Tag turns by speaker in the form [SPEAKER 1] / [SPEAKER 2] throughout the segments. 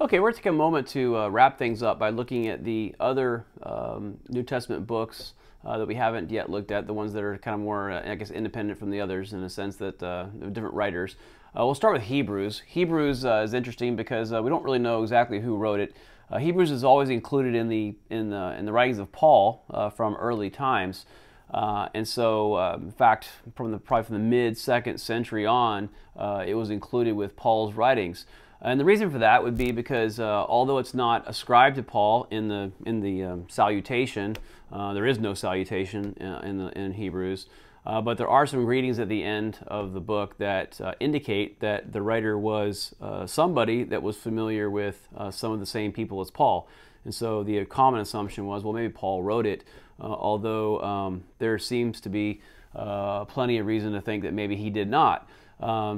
[SPEAKER 1] Okay, we're going to take a moment to wrap things up by looking at the other New Testament books that we haven't yet looked at, the ones that are kind of more, I guess, independent from the others in a sense that they're different writers. We'll start with Hebrews. Hebrews is interesting because we don't really know exactly who wrote it. Hebrews is always included in the writings of Paul from early times. And so, in fact, probably from the mid-2nd century on, it was included with Paul's writings. And the reason for that would be because although it's not ascribed to Paul in the salutation, there is no salutation in Hebrews, but there are some greetings at the end of the book that indicate that the writer was somebody that was familiar with some of the same people as Paul. And so the common assumption was, well, maybe Paul wrote it, although there seems to be plenty of reason to think that maybe he did not.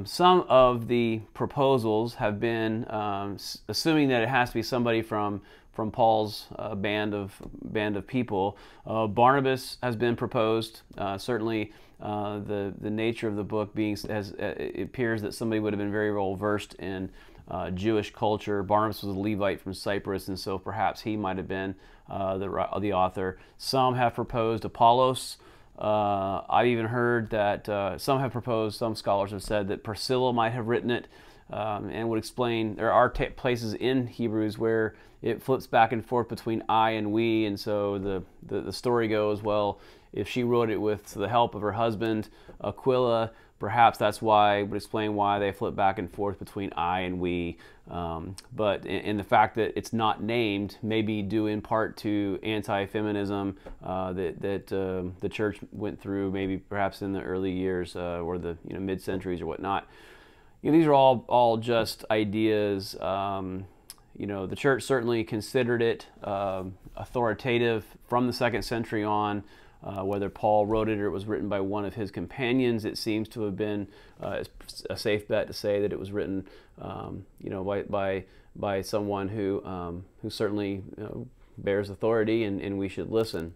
[SPEAKER 1] Some of the proposals have been assuming that it has to be somebody from Paul's band of people. Barnabas has been proposed. Certainly, the nature of the book it appears that somebody would have been very well versed in Jewish culture. Barnabas was a Levite from Cyprus, and so perhaps he might have been the author. Some have proposed Apollos. I've even heard that some scholars have said that Priscilla might have written it, and would explain there are places in Hebrews where it flips back and forth between I and we, and so the story goes, well, if she wrote it with the help of her husband Aquila, perhaps that's why, would explain why they flip back and forth between I and we. But in the fact that it's not named may be due in part to anti-feminism that the church went through, maybe perhaps in the early years or the mid-centuries or whatnot. These are all just ideas. The church certainly considered it authoritative from the 2nd century on. Whether Paul wrote it or it was written by one of his companions, it seems to have been a safe bet to say that it was written, by someone who certainly bears authority, and we should listen.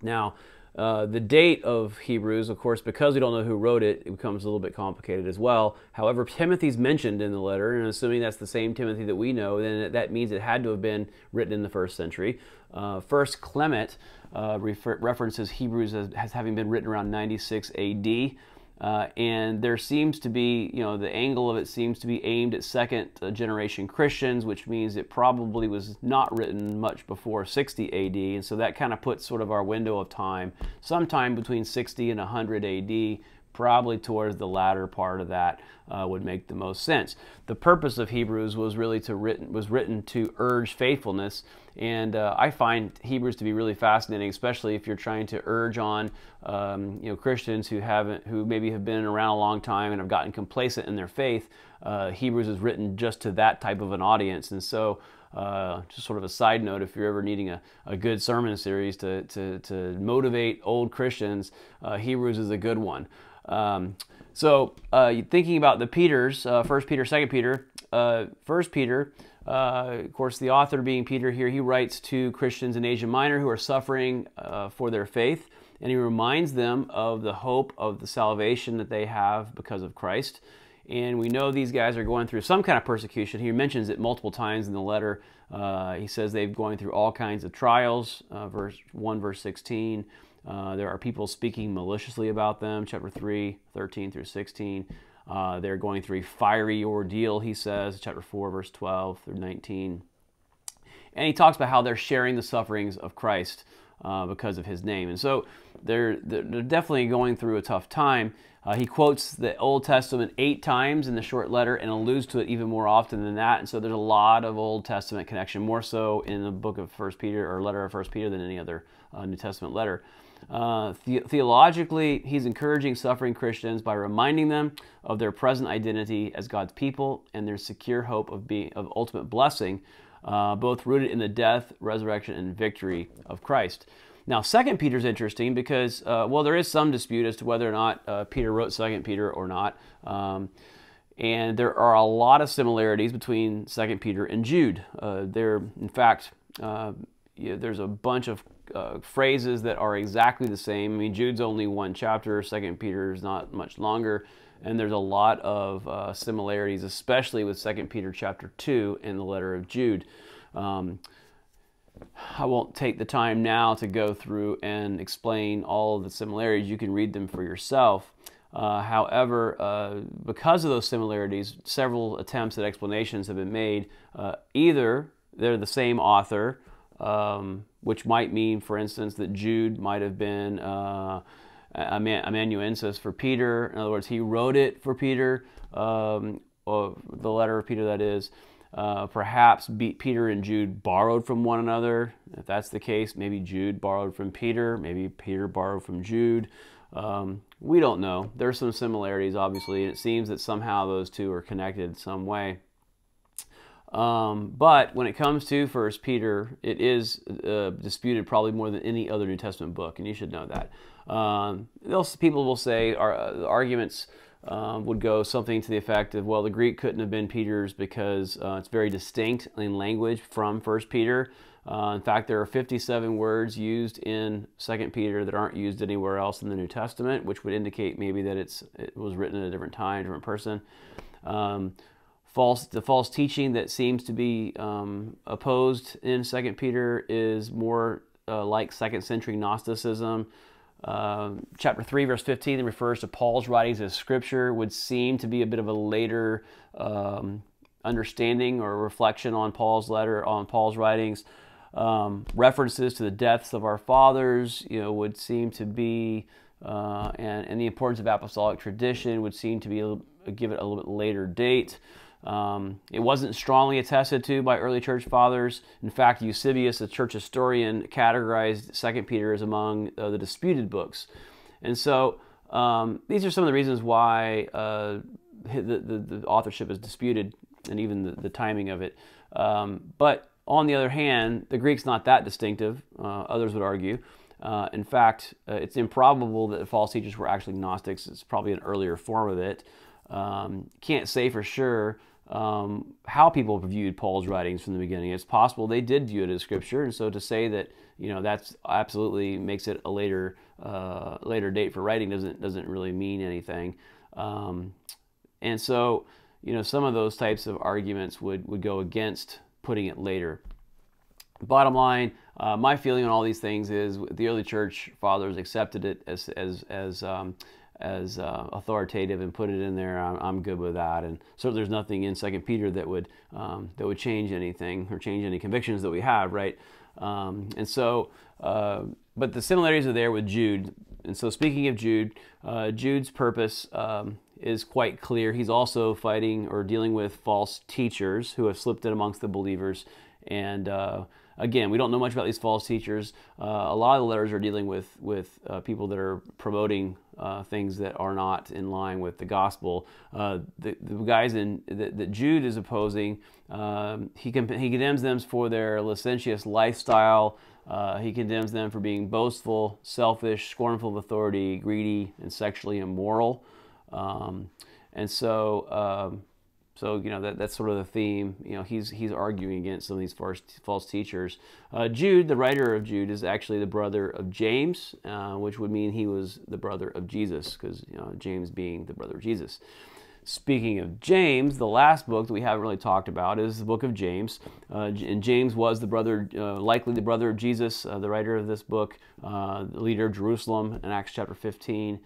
[SPEAKER 1] Now, the date of Hebrews, of course, because we don't know who wrote it, it becomes a little bit complicated as well. However, Timothy's mentioned in the letter, and assuming that's the same Timothy that we know, then that means it had to have been written in the 1st century. First Clement references Hebrews as having been written around 96 AD. And there seems to be, the angle of it seems to be aimed at 2nd generation Christians, which means it probably was not written much before 60 AD. And so that kind of puts sort of our window of time sometime between 60 and 100 AD, probably towards the latter part of that would make the most sense. The purpose of Hebrews was really written to urge faithfulness, and I find Hebrews to be really fascinating, especially if you're trying to urge on Christians who maybe have been around a long time and have gotten complacent in their faith. Hebrews is written just to that type of an audience, and so just sort of a side note, if you're ever needing a good sermon series to motivate old Christians, Hebrews is a good one. So thinking about the Peters, 1 Peter, 2 Peter, 1 Peter, of course the author being Peter here, he writes to Christians in Asia Minor who are suffering for their faith, and he reminds them of the hope of the salvation that they have because of Christ. And we know these guys are going through some kind of persecution. He mentions it multiple times in the letter. He says they've going through all kinds of trials, verse 1, verse 16. There are people speaking maliciously about them, chapter 3, 13 through 16. They're going through a fiery ordeal, he says, chapter 4, verse 12 through 19. And he talks about how they're sharing the sufferings of Christ because of his name. And so they're definitely going through a tough time. He quotes the Old Testament 8 times in the short letter and alludes to it even more often than that. And so there's a lot of Old Testament connection, more so in the book of 1 Peter or letter of 1 Peter than any other New Testament letter. Theologically, he's encouraging suffering Christians by reminding them of their present identity as God's people and their secure hope of ultimate blessing, both rooted in the death, resurrection, and victory of Christ. Now, 2 Peter is interesting because, there is some dispute as to whether or not Peter wrote 2 Peter or not. And there are a lot of similarities between 2 Peter and Jude. In fact, there's a bunch of phrases that are exactly the same. I mean, Jude's only 1 chapter, 2 Peter is not much longer. and there's a lot of similarities, especially with 2 Peter chapter 2 and the letter of Jude. I won't take the time now to go through and explain all of the similarities. You can read them for yourself. However, because of those similarities, several attempts at explanations have been made. Either they're the same author, which might mean, for instance, that Jude might have been amanuensis for Peter. In other words, he wrote it for Peter, or the letter of Peter, that is. Perhaps Peter and Jude borrowed from one another. If that's the case, maybe Jude borrowed from Peter, maybe Peter borrowed from Jude. We don't know. There's some similarities, obviously, and it seems that somehow those two are connected in some way. But when it comes to 1 Peter, it is disputed probably more than any other New Testament book, and you should know that. People will say arguments would go something to the effect of, well, the Greek couldn't have been Peter's because it's very distinct in language from 1 Peter. In fact, there are 57 words used in 2 Peter that aren't used anywhere else in the New Testament, which would indicate maybe that it was written at a different time, different person. The false teaching that seems to be opposed in 2 Peter is more like 2nd century Gnosticism. Chapter 3, verse 15, that refers to Paul's writings as Scripture, would seem to be a bit of a later understanding or reflection on Paul's writings. References to the deaths of our fathers, would seem to be, and the importance of apostolic tradition would seem to be give it a little bit later date. It wasn't strongly attested to by early church fathers. In fact, Eusebius, a church historian, categorized 2 Peter as among the disputed books. And so these are some of the reasons why the authorship is disputed, and even the timing of it. But on the other hand, the Greek's not that distinctive, others would argue. In fact, it's improbable that the false teachers were actually Gnostics. It's probably an earlier form of it. Can't say for sure how people viewed Paul's writings from the beginning. It's possible they did view it as Scripture, and so to say that that's absolutely makes it a later date for writing doesn't really mean anything. And so some of those types of arguments would go against putting it later. Bottom line, my feeling on all these things is the early church fathers accepted it as authoritative and put it in there. I'm good with that, and certainly there's nothing in 2 Peter that would change anything or change any convictions that we have, right? And so, but the similarities are there with Jude. And so, speaking of Jude, Jude's purpose is quite clear. He's also fighting or dealing with false teachers who have slipped in amongst the believers. And again, we don't know much about these false teachers. A lot of the letters are dealing with people that are promoting things that are not in line with the gospel. The guys that Jude is opposing, he condemns them for their licentious lifestyle. He condemns them for being boastful, selfish, scornful of authority, greedy, and sexually immoral. And so that's sort of the theme. He's arguing against some of these false teachers. Jude, the writer of Jude, is actually the brother of James, which would mean he was the brother of Jesus, because James being the brother of Jesus. Speaking of James, the last book that we haven't really talked about is the book of James. And James was the brother, likely the brother of Jesus, the writer of this book, the leader of Jerusalem in Acts chapter 15.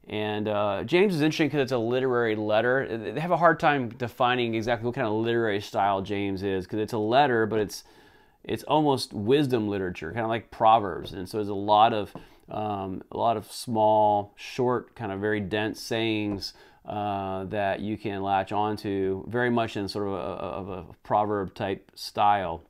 [SPEAKER 1] And James is interesting because it's a literary letter. They have a hard time defining exactly what kind of literary style James is, because it's a letter, but it's almost wisdom literature, kind of like Proverbs. And so there's a lot of small, short, kind of very dense sayings that you can latch onto, very much in sort of a proverb type style.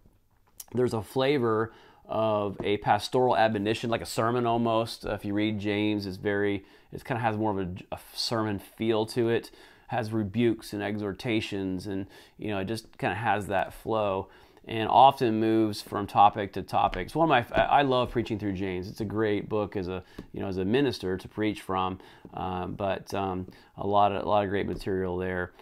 [SPEAKER 1] There's a flavor of a pastoral admonition, like a sermon almost. If you read James, it kind of has more of a sermon feel to it. Has rebukes and exhortations, and it just kind of has that flow, and often moves from topic to topic. It's one of I love preaching through James. It's a great book as a minister to preach from, but a lot of great material there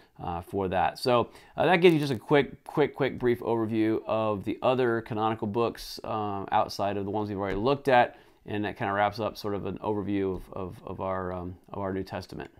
[SPEAKER 1] for that. So that gives you just a quick brief overview of the other canonical books outside of the ones we've already looked at, and that kind of wraps up sort of an overview of our New Testament.